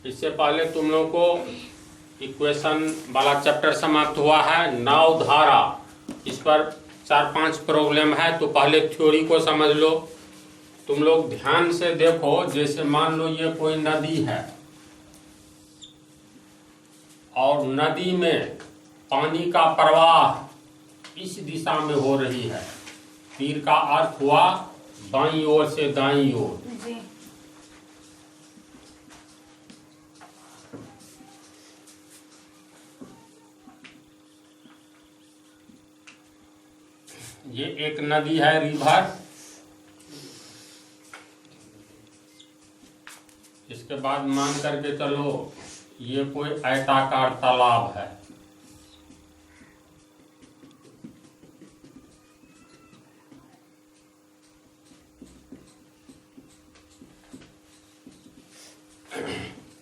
इससे पहले तुम लोगों को इक्वेशन वाला चैप्टर समाप्त हुआ है। नाव धारा, इस पर 4-5 प्रॉब्लम है, तो पहले थ्योरी को समझ लो। तुम लोग ध्यान से देखो, जैसे मान लो ये कोई नदी है और नदी में पानी का प्रवाह इस दिशा में हो रही है। तीर का अर्थ हुआ बाईं ओर से दाईं ओर। ये एक नदी है, रिवर। इसके बाद मान करके चलो ये कोई आयताकार तालाब है।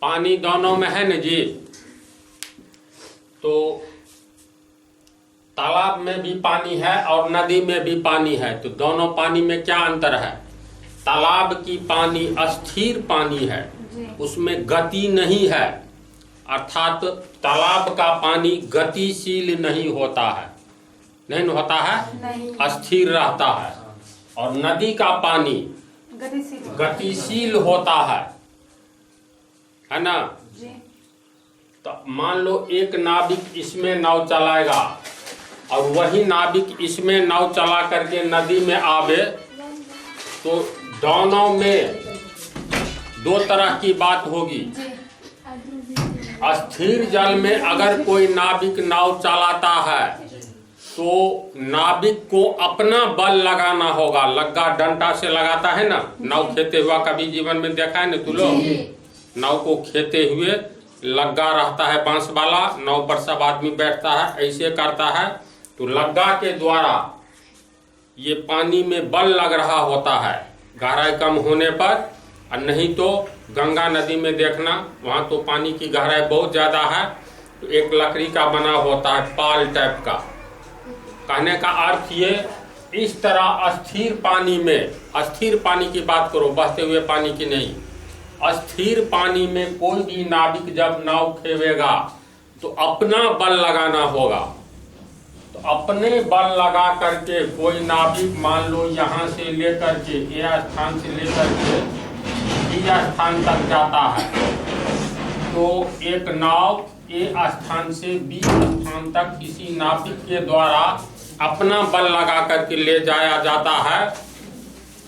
पानी दोनों में है न जी। तो तालाब में भी पानी है और नदी में भी पानी है, तो दोनों पानी में क्या अंतर है? तालाब की पानी स्थिर पानी है, उसमें गति नहीं है, अर्थात तालाब का पानी गतिशील नहीं होता है, नहीं होता है, स्थिर रहता है। और नदी का पानी गतिशील होता है ना। तो मान लो एक नाविक इसमें नाव चलाएगा और वही नाविक इसमें नाव चला करके नदी में आवे, तो दोनों में दो तरह की बात होगी। स्थिर जल में अगर कोई नाविक नाव चलाता है तो नाविक को अपना बल लगाना होगा। लग्गा डंडा से लगाता है ना, नाव खेते हुआ कभी जीवन में देखा है ना तू लोग? नाव को खेते हुए लग्गा रहता है बांस वाला, नाव पर सब आदमी बैठता है, ऐसे करता है। तो लग्गा के द्वारा ये पानी में बल लग रहा होता है गहराई कम होने पर। और नहीं तो गंगा नदी में देखना, वहाँ तो पानी की गहराई बहुत ज़्यादा है, तो एक लकड़ी का बना होता है पाल टाइप का। कहने का अर्थ ये, इस तरह स्थिर पानी में, स्थिर पानी की बात करो, बहते हुए पानी की नहीं। स्थिर पानी में कोई भी नाविक जब नाव खेवेगा तो अपना बल लगाना होगा। तो अपने बल लगा करके कोई नाविक मान लो यहाँ से लेकर के ए स्थान से लेकर के बी स्थान तक जाता है, तो एक नाव ए स्थान से बी स्थान तक किसी नाविक के द्वारा अपना बल लगा करके ले जाया जाता है।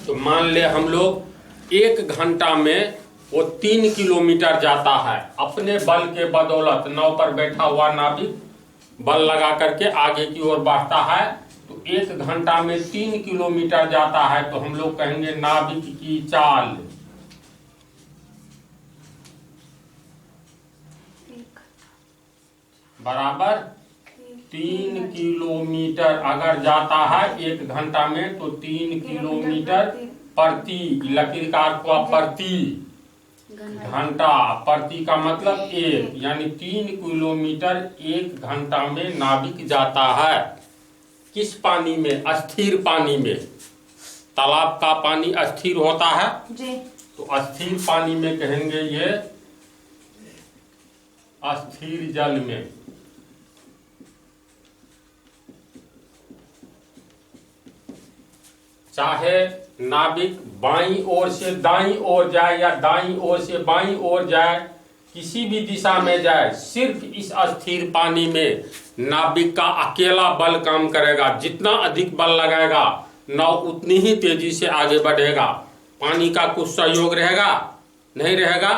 तो मान ले हम लोग 1 घंटा में वो 3 किलोमीटर जाता है। अपने बल के बदौलत नाव पर बैठा हुआ नाविक बल लगा करके आगे की ओर बढ़ता है, तो 1 घंटा में 3 किलोमीटर जाता है। तो हम लोग कहेंगे नाविक की चाल। बराबर 3 किलोमीटर अगर जाता है 1 घंटा में, तो 3 किलोमीटर प्रति, लकीर का अर्थ हुआ प्रति घंटा, प्रति का मतलब 1, यानी 3 किलोमीटर 1 घंटा में नाविक जाता है। किस पानी में? स्थिर पानी में। तालाब का पानी अस्थिर होता है जी। तो अस्थिर पानी में कहेंगे ये अस्थिर जल में। चाहे नाविक बाईं ओर से दाईं ओर जाए या दाईं ओर से बाईं ओर जाए, किसी भी दिशा में जाए, सिर्फ इस अस्थिर पानी में नाविक का अकेला बल काम करेगा। जितना अधिक बल लगाएगा नाव उतनी ही तेजी से आगे बढ़ेगा। पानी का कुछ सहयोग रहेगा? नहीं रहेगा।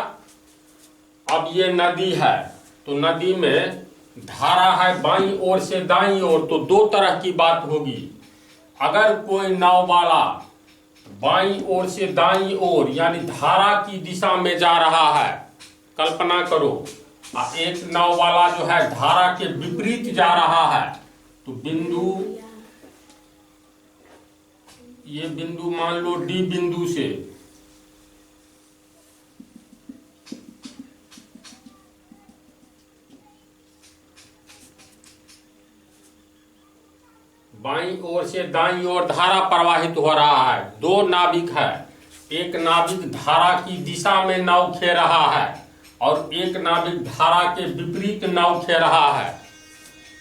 अब ये नदी है, तो नदी में धारा है बाईं ओर से दाईं ओर, तो 2 तरह की बात होगी। अगर कोई नाव वाला बाईं ओर से दाईं ओर यानी धारा की दिशा में जा रहा है, कल्पना करो, एक नाव वाला जो है धारा के विपरीत जा रहा है, तो बिंदु, ये बिंदु मान लो डी बिंदु से बाईं ओर से दाईं ओर धारा प्रवाहित हो रहा है। 2 नाविक है, एक नाविक धारा की दिशा में नाव खे रहा है और एक नाविक धारा के विपरीत नाव खे रहा है,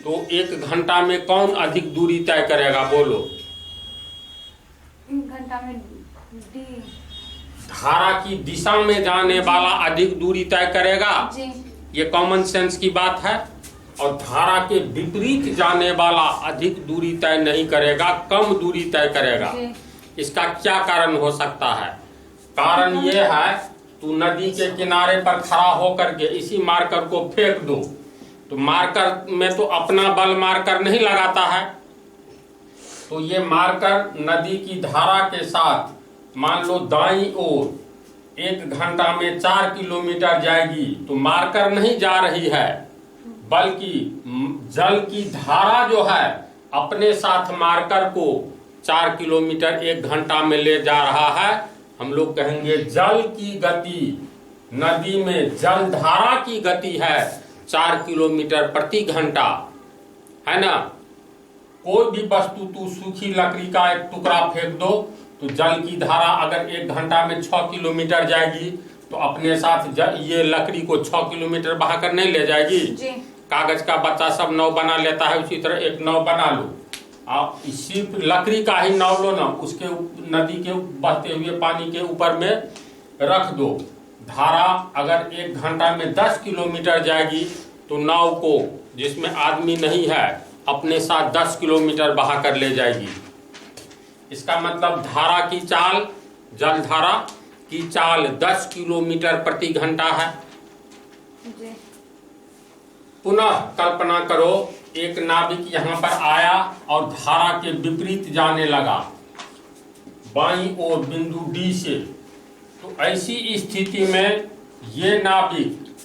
तो 1 घंटा में कौन अधिक दूरी तय करेगा? बोलो। 1 घंटा में डी। धारा की दिशा में जाने वाला अधिक दूरी तय करेगा जी। ये कॉमन सेंस की बात है। और धारा के विपरीत जाने वाला अधिक दूरी तय नहीं करेगा, कम दूरी तय करेगा। इसका क्या कारण हो सकता है? कारण ये है, तू नदी के किनारे पर खड़ा होकर के इसी मार्कर को फेंक दो, तो मार्कर में तो अपना बल मार्कर नहीं लगाता है, तो ये मार्कर नदी की धारा के साथ मान लो दाईं ओर 1 घंटा में 4 किलोमीटर जाएगी, तो मार्कर नहीं जा रही है, बल्कि जल की धारा जो है अपने साथ मार्कर को 4 किलोमीटर 1 घंटा में ले जा रहा है। हम लोग कहेंगे जल की गति, नदी में जल धारा की गति है 4 किलोमीटर प्रति घंटा, है ना। कोई भी वस्तु, तू सूखी लकड़ी का एक टुकड़ा फेंक दो, तो जल की धारा अगर 1 घंटा में 6 किलोमीटर जाएगी, तो अपने साथ ये लकड़ी को 6 किलोमीटर बहाकर नहीं ले जाएगी जी। कागज का बच्चा सब नाव बना लेता है, उसी तरह एक नाव बना लो। आप सिर्फ लकड़ी का ही नाव लो ना, उसके नदी के बहते हुए पानी के ऊपर में रख दो। धारा अगर 1 घंटा में 10 किलोमीटर जाएगी, तो नाव को जिसमें आदमी नहीं है अपने साथ 10 किलोमीटर बहा कर ले जाएगी। इसका मतलब धारा की चाल, जल धारा की चाल 10 किलोमीटर प्रति घंटा है। जी। पुनः कल्पना करो, एक नाविक यहाँ पर आया और धारा के विपरीत जाने लगा बाईं ओर बिंदु डी से, तो ऐसी स्थिति में ये नाविक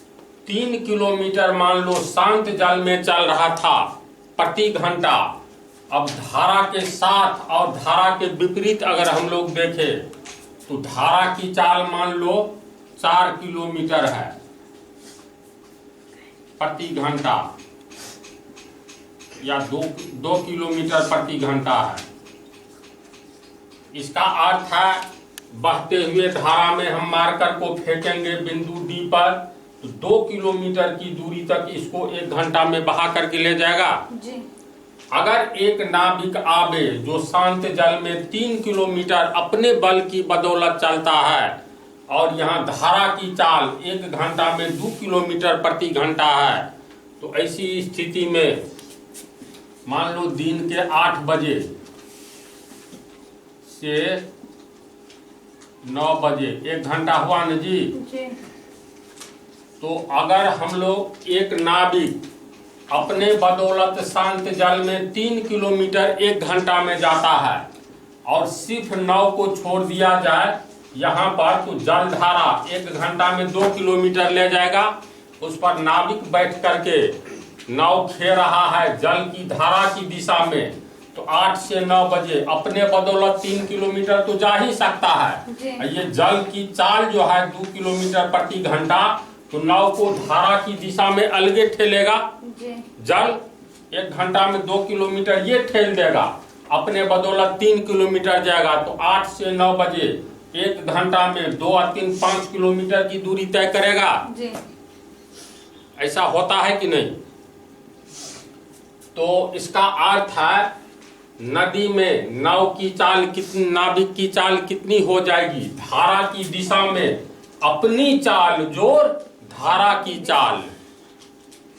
3 किलोमीटर मान लो शांत जल में चल रहा था प्रति घंटा। अब धारा के साथ और धारा के विपरीत अगर हम लोग देखें, तो धारा की चाल मान लो 4 किलोमीटर है प्रति घंटा, या 2 किलोमीटर प्रति घंटा है। इसका अर्थ है, बहते हुए धारा में हम मार्कर को फेंकेंगे बिंदु डी पर, तो 2 किलोमीटर की दूरी तक इसको 1 घंटा में बहा करके ले जाएगा जी। अगर एक नाविक आवे जो शांत जल में 3 किलोमीटर अपने बल की बदौलत चलता है, और यहाँ धारा की चाल 1 घंटा में 2 किलोमीटर प्रति घंटा है, तो ऐसी स्थिति में मान लो दिन के 8 बजे से 9 बजे 1 घंटा हुआ न जी। तो अगर हम लोग एक नाविक अपने बदौलत शांत जल में 3 किलोमीटर 1 घंटा में जाता है, और सिर्फ नाव को छोड़ दिया जाए यहाँ पर, तो जल धारा 1 घंटा में 2 किलोमीटर ले जाएगा। उस पर नाविक बैठ करके नाव खे रहा है जल की धारा की दिशा में, तो 8 से 9 बजे अपने बदौलत 3 किलोमीटर तो जा ही सकता है। ये जल की चाल जो है 2 किलोमीटर प्रति घंटा, तो नाव को धारा की दिशा में अलगे ठेलेगा। जल 1 घंटा में 2 किलोमीटर ये ठेल देगा, अपने बदौलत 3 किलोमीटर जाएगा, तो 8 से 9 बजे 1 घंटा में 2 और 3 5 किलोमीटर की दूरी तय करेगा जी। ऐसा होता है कि नहीं? तो इसका अर्थ है, नदी में नाव की चाल कितनी, नाविक की चाल कितनी हो जाएगी? धारा की दिशा में अपनी चाल जोड़ धारा की चाल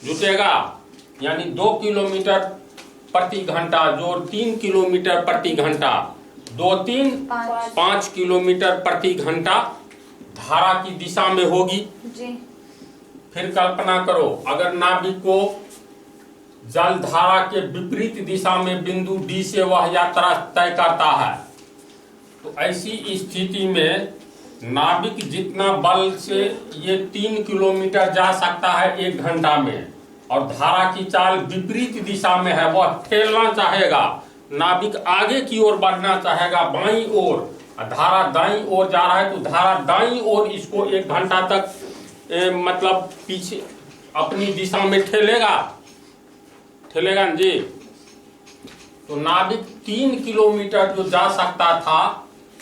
जुटेगा, यानी 2 किलोमीटर प्रति घंटा जोड़ 3 किलोमीटर प्रति घंटा, 2 3 5 किलोमीटर प्रति घंटा धारा की दिशा में होगी जी। फिर कल्पना करो, अगर नाविक को जल धारा के विपरीत दिशा में बिंदु डी से वह यात्रा तय करता है, तो ऐसी स्थिति में नाविक जितना बल से ये 3 किलोमीटर जा सकता है 1 घंटा में, और धारा की चाल विपरीत दिशा में है, वह ठेलना चाहेगा, नाविक आगे की ओर बढ़ना चाहेगा बाईं ओर, धारा दाईं ओर जा रहा है, तो धारा दाईं ओर इसको 1 घंटा तक मतलब पीछे अपनी दिशा में ठेलेगा न जी। तो नाविक 3 किलोमीटर जो जा सकता था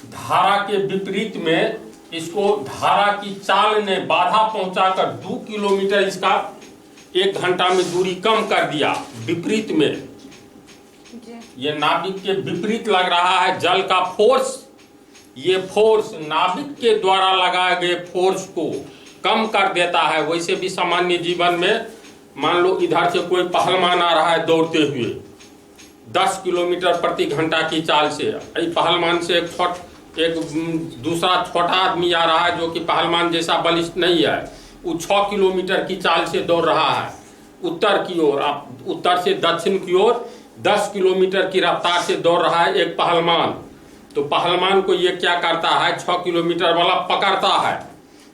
धारा के विपरीत में, इसको धारा की चाल ने बाधा पहुंचाकर 2 किलोमीटर इसका 1 घंटा में दूरी कम कर दिया विपरीत में। जी ये नाभिक के विपरीत लग रहा है जल का फोर्स। ये फोर्स नाभिक के द्वारा लगाए गए फोर्स को कम कर देता है। वैसे भी सामान्य जीवन में मान लो इधर से कोई पहलवान आ रहा है दौड़ते हुए 10 किलोमीटर प्रति घंटा की चाल से, पहलवान से एक दूसरा छोटा आदमी आ रहा है जो कि पहलवान जैसा बलिष्ठ नहीं है, वो 6 किलोमीटर की चाल से दौड़ रहा है उत्तर की ओर। उत्तर से दक्षिण की ओर 10 किलोमीटर की रफ्तार से दौड़ रहा है एक पहलवान। तो पहलवान को ये क्या करता है, 6 किलोमीटर वाला पकड़ता है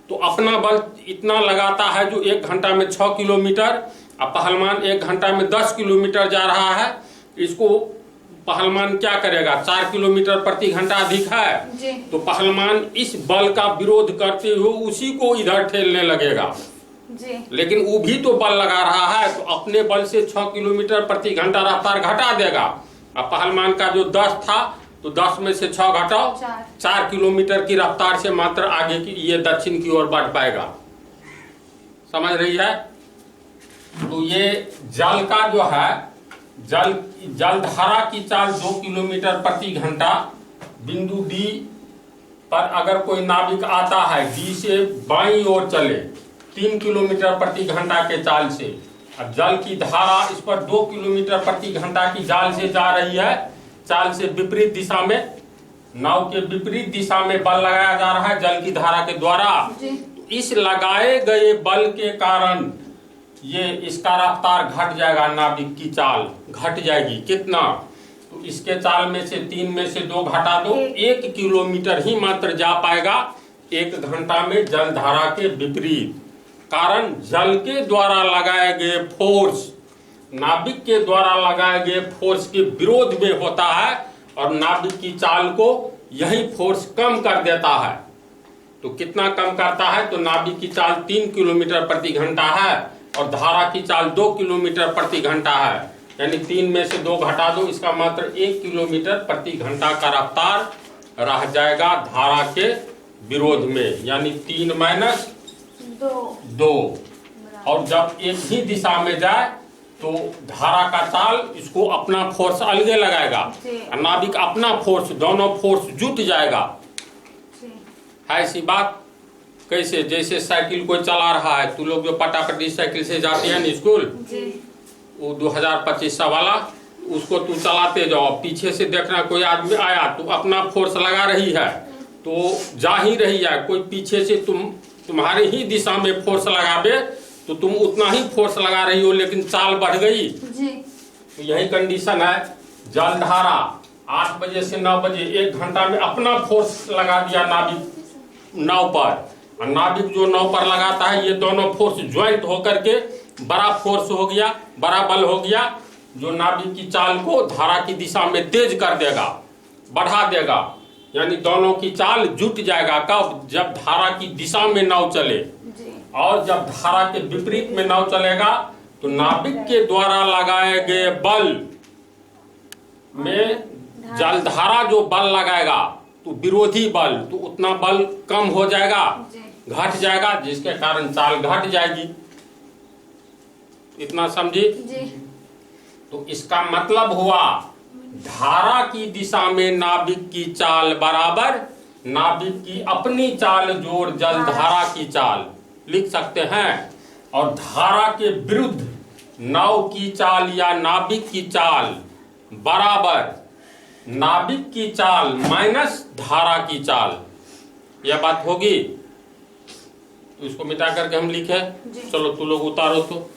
तो अपना बल इतना लगाता है जो 1 घंटा में 6 किलोमीटर, अब पहलवान 1 घंटा में 10 किलोमीटर जा रहा है। इसको पहलवान क्या करेगा, 4 किलोमीटर प्रति घंटा अधिक है जी तो पहलवान इस बल का विरोध करते हुए उसी को इधर ठेलने लगेगा। जी लेकिन वो भी तो बल लगा रहा है तो अपने बल से 6 किलोमीटर प्रति घंटा रफ्तार घटा देगा। अब पहलवान का जो 10 था तो 10 में से 6 घटाओ 4 किलोमीटर की रफ्तार से मात्र आगे की ये दक्षिण की ओर बढ़ पाएगा। समझ रही है? तो ये जल का जो है जलधारा की चाल 2 किलोमीटर प्रति घंटा बिंदु डी पर अगर कोई नाविक आता है डी से बाईं ओर चले 3 किलोमीटर प्रति घंटा के चाल से, अब जल की धारा इस पर 2 किलोमीटर प्रति घंटा की चाल से जा रही है, चाल से विपरीत दिशा में, नाव के विपरीत दिशा में बल लगाया जा रहा है जल की धारा के द्वारा। इस लगाए गए बल के कारण ये इसका रफ्तार घट जाएगा, नाविक की चाल घट जाएगी। कितना? तो इसके चाल में से 3 में से 2 घटा दो, 1 किलोमीटर ही मात्र जा पाएगा 1 घंटा में जलधारा के विपरीत। कारण जल के द्वारा लगाए गए फोर्स नाविक के द्वारा लगाए गए फोर्स के विरोध में होता है और नाविक की चाल को यही फोर्स कम कर देता है। तो कितना कम करता है? तो नाविक की चाल 3 किलोमीटर प्रति घंटा है और धारा की चाल 2 किलोमीटर प्रति घंटा है, यानी 3 में से 2 घटा दो, इसका मात्र 1 किलोमीटर प्रति घंटा का रफ्तार रह जाएगा धारा के विरोध में, यानी 3 माइनस 2। और जब एक ही दिशा में जाए तो धारा का चाल इसको अपना फोर्स अलगे लगाएगा, नाविक अपना फोर्स, दोनों फोर्स जुट जाएगा। है ऐसी बात? कैसे? जैसे साइकिल कोई चला रहा है, तू लोग जो पटापटी साइकिल से जाते हैं ना स्कूल, वो 2025 वाला, उसको तू चलाते जाओ, पीछे से देखना कोई आदमी आया तो अपना फोर्स लगा रही है तो जा ही रही है, कोई पीछे से तुम्हारे ही दिशा में फोर्स लगावे तो तुम उतना ही फोर्स लगा रही हो लेकिन चाल बढ़ गई जी। तो यही कंडीशन है। जलधारा 8 बजे से 9 बजे 1 घंटा में अपना फोर्स लगा दिया नाविक नाव पर, और नाविक जो नाव पर लगाता है ये दोनों फोर्स ज्वाइंट होकर के बड़ा फोर्स हो गया, बड़ा बल हो गया जो नाविक की चाल को धारा की दिशा में तेज कर देगा, बढ़ा देगा, यानी दोनों की चाल जुट जाएगा। कब? जब धारा की दिशा में नाव चले। और जब धारा के विपरीत में नाव चलेगा तो नाविक के द्वारा लगाए गए बल में जलधारा जो बल लगाएगा तो विरोधी बल, तो उतना बल कम हो जाएगा, घट जाएगा, जिसके कारण चाल घट जाएगी। इतना समझी? तो इसका मतलब हुआ धारा की दिशा में नाविक की चाल बराबर नाविक की अपनी चाल जोड़ जलधारा की चाल लिख सकते हैं, और धारा के विरुद्ध नाव की चाल या नाविक की चाल बराबर नाविक की चाल माइनस धारा की चाल। यह बात होगी? इसको मिटा करके हम लिखे। चलो तू लोग उतारो तो।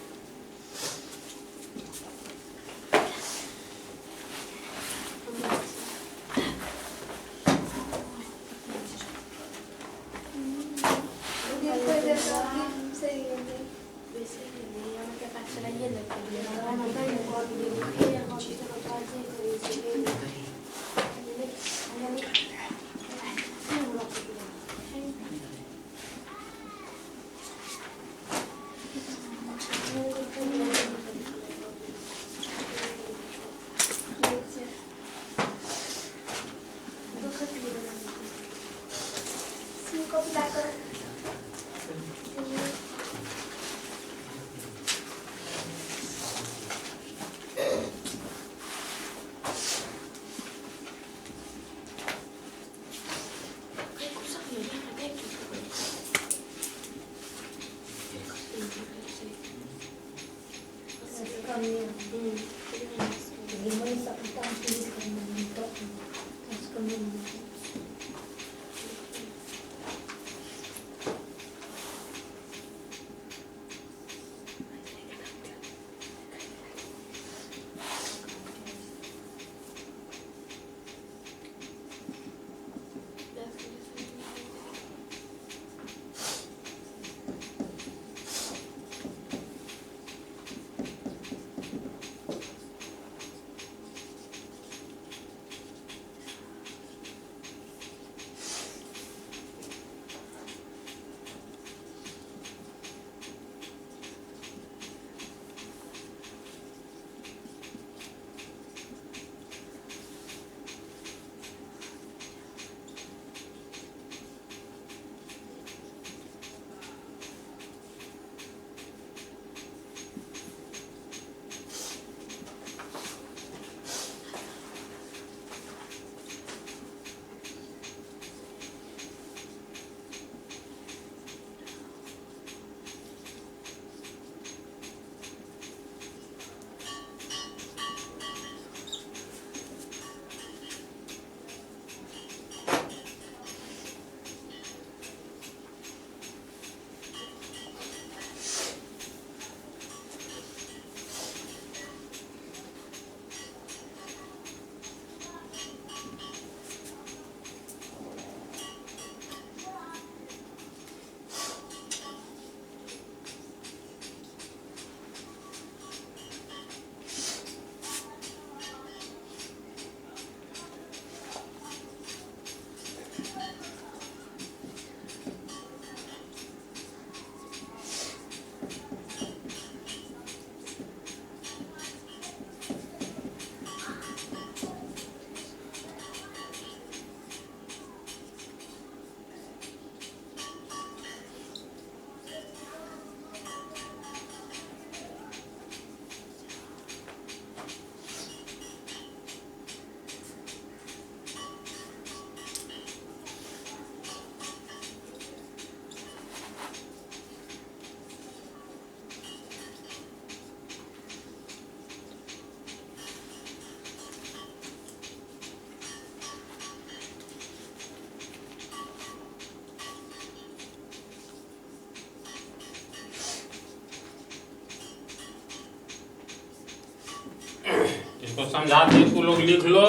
इसको समझाते इसको लोग लिख लो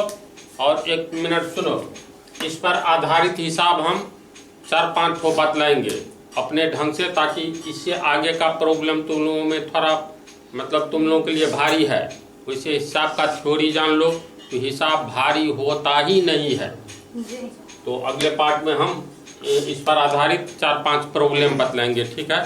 और 1 मिनट सुनो। इस पर आधारित हिसाब हम 4-5 ठो बतलाएंगे अपने ढंग से, ताकि इससे आगे का प्रॉब्लम तुम लोगों में थोड़ा मतलब तुम लोगों के लिए भारी है, वैसे हिसाब का थ्योरी जान लो तो हिसाब भारी होता ही नहीं है। जी। तो अगले पार्ट में हम इस पर आधारित 4-5 प्रॉब्लम बतलाएंगे, ठीक है।